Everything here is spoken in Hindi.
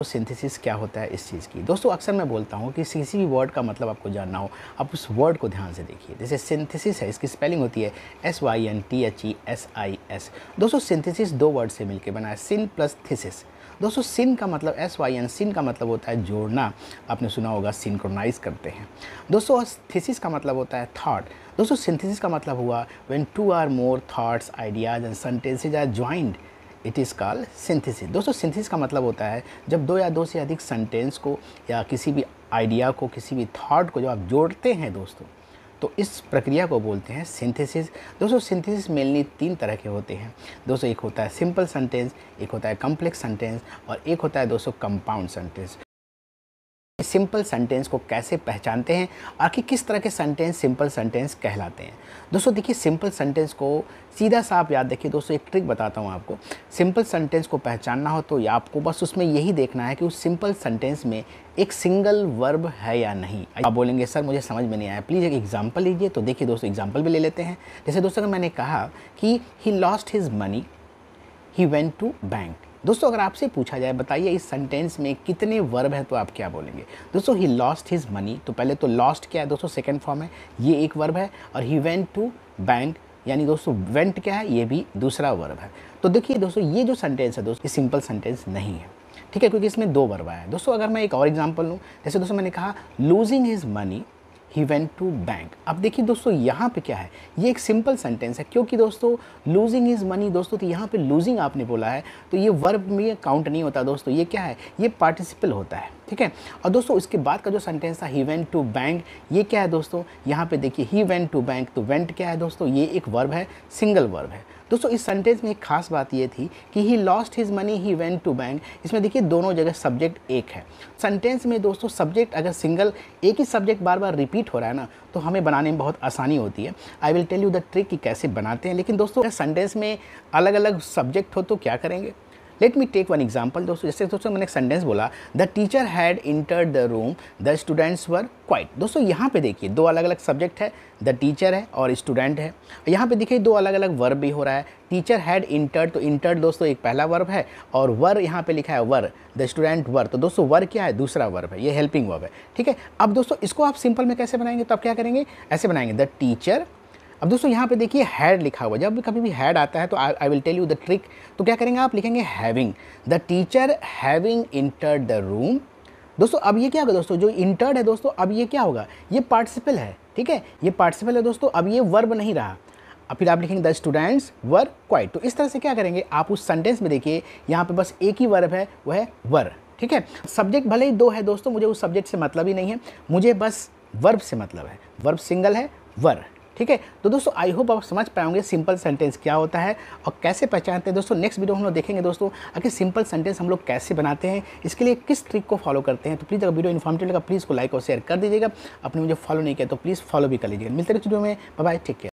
तो सिंथेसिस क्या होता है इस चीज़ की। दोस्तों अक्सर मैं बोलता हूँ कि किसी भी वर्ड का मतलब आपको जानना हो, आप उस वर्ड को ध्यान से देखिए। जैसे सिंथेसिस है, इसकी स्पेलिंग होती है SYNTHESIS। दोस्तों सिंथेसिस दो वर्ड से मिलकर बना है, सिन प्लस थीसिस। दोस्तों सिन का मतलब SYN, सिन का मतलब होता है जोड़ना, आपने सुना होगा सिंक्रोनाइज करते हैं। दोस्तों थीसिस का मतलब होता है थॉट। दोस्तों सिंथेसिस का मतलब हुआ when two are more thoughts, ideas and sentences are joined, it is called synthesis. दोस्तों सिंथेसिस का मतलब होता है जब दो या दो से अधिक सेंटेंस को या किसी भी आइडिया को, किसी भी थॉट को जब आप जोड़ते हैं दोस्तों, तो इस प्रक्रिया को बोलते हैं सिंथेसिस। दोस्तों सिंथेसिस मेनली तीन तरह के होते हैं दोस्तों। एक होता है सिंपल सेंटेंस, एक होता है कॉम्प्लेक्स सेंटेंस और एक होता है दोस्तों कंपाउंड सेंटेंस। सिंपल सेंटेंस को कैसे पहचानते हैं, आखिर किस तरह के सेंटेंस सिंपल सेंटेंस कहलाते हैं। दोस्तों देखिए सिंपल सेंटेंस को सीधा सा आप याद देखिए दोस्तों, एक ट्रिक बताता हूँ आपको। सिंपल सेंटेंस को पहचानना हो तो या आपको बस उसमें यही देखना है कि उस सिंपल सेंटेंस में एक सिंगल वर्ब है या नहीं। आप बोलेंगे सर मुझे समझ में नहीं आया, प्लीज़ एक एग्जाम्पल लीजिए। तो देखिए दोस्तों एग्जाम्पल भी ले लेते हैं। जैसे दोस्तों अगर मैंने कहा कि he lost his money, he went to bank. दोस्तों अगर आपसे पूछा जाए बताइए इस सेंटेंस में कितने वर्ब हैं, तो आप क्या बोलेंगे। दोस्तों ही लॉस्ट हिज मनी, तो पहले तो लॉस्ट क्या है दोस्तों, सेकंड फॉर्म है, ये एक वर्ब है। और ही वेंट टू बैंक यानी दोस्तों वेंट क्या है, ये भी दूसरा वर्ब है। तो देखिए दोस्तों ये जो सेंटेंस है दोस्तों, ये सिंपल सेंटेंस नहीं है, ठीक है, क्योंकि इसमें दो वर्ब आया है। दोस्तों अगर मैं एक और एग्जाम्पल लूँ, जैसे दोस्तों मैंने कहा losing his money, he went to bank. अब देखिए दोस्तों यहाँ पे क्या है, ये एक सिंपल सेंटेंस है, क्योंकि दोस्तों लूजिंग इज मनी दोस्तों, तो यहाँ पे लूजिंग आपने बोला है तो ये वर्ब में काउंट नहीं होता दोस्तों, ये क्या है, ये पार्टिसिपल होता है, ठीक है। और दोस्तों इसके बाद का जो सेंटेंस था ही वेंट टू बैंक, ये क्या है दोस्तों, यहाँ पे देखिए ही वेंट टू बैंक, तो वेंट क्या है दोस्तों, ये एक वर्ब है, सिंगल वर्ब है। दोस्तों इस सेंटेंस में एक खास बात ये थी कि he lost his money, he went to bank, इसमें देखिए दोनों जगह सब्जेक्ट एक है। सेंटेंस में दोस्तों सब्जेक्ट अगर सिंगल एक ही सब्जेक्ट बार बार रिपीट हो रहा है ना, तो हमें बनाने में बहुत आसानी होती है। I will tell you the trick कि कैसे बनाते हैं। लेकिन दोस्तों अगर सेंटेंस में अलग अलग सब्जेक्ट हो तो क्या करेंगे। Let me take one example दोस्तों। जैसे दोस्तों मैंने एक सेंटेंस बोला the teacher had entered the room, the students were quiet. दोस्तों यहाँ पे देखिए दो अलग अलग सब्जेक्ट है, द टीचर है और स्टूडेंट है। यहाँ पे देखिए दो अलग अलग वर्ब भी हो रहा है, टीचर हैड इंटर्ड, तो इंटर्ड दोस्तों एक पहला वर्ब है और वर यहाँ पे लिखा है वर, द स्टूडेंट वर, तो दोस्तों वर क्या है, दूसरा वर्ब है, ये हेल्पिंग वर्ब है, ठीक है। अब दोस्तों इसको आप सिंपल में कैसे बनाएंगे, तो आप क्या करेंगे, ऐसे बनाएंगे द टीचर। अब दोस्तों यहाँ पे देखिए हैड लिखा हुआ, जब भी कभी भी हैड आता है तो I will tell you the trick. तो क्या करेंगे, आप लिखेंगे having, the teacher having entered the room. दोस्तों अब ये क्या होगा दोस्तों, जो इंटर्ड है दोस्तों, अब ये क्या होगा, ये पार्टिसिपल है, ठीक है, ये पार्टिसिपल है दोस्तों, अब ये वर्ब नहीं रहा। अब फिर आप लिखेंगे द स्टूडेंट्स वर क्वाइट। तो इस तरह से क्या करेंगे, आप उस सेंटेंस में देखिए यहाँ पे बस एक ही वर्ब है, वह है वर, ठीक है। सब्जेक्ट भले ही दो है दोस्तों, मुझे उस सब्जेक्ट से मतलब ही नहीं है, मुझे बस वर्ब से मतलब है, वर्ब सिंगल है, वर, ठीक है। तो दोस्तों आई होप आप समझ पाएंगे सिंपल सेंटेंस क्या होता है और कैसे पहचानते हैं। दोस्तों नेक्स्ट वीडियो हम लोग देखेंगे दोस्तों आखिर सिंपल सेंटेंस हम लोग कैसे बनाते हैं, इसके लिए किस ट्रिक को फॉलो करते हैं। तो प्लीज़ अगर वीडियो इन्फॉर्मेटिव लगा प्लीज़ को लाइक और शेयर कर दीजिएगा। आपने मुझे फॉलो नहीं किया तो प्लीज़ फॉलो भी कर लीजिएगा। मिलते हैं नेक्स्ट वीडियो में, बाय बाय, टेक केयर।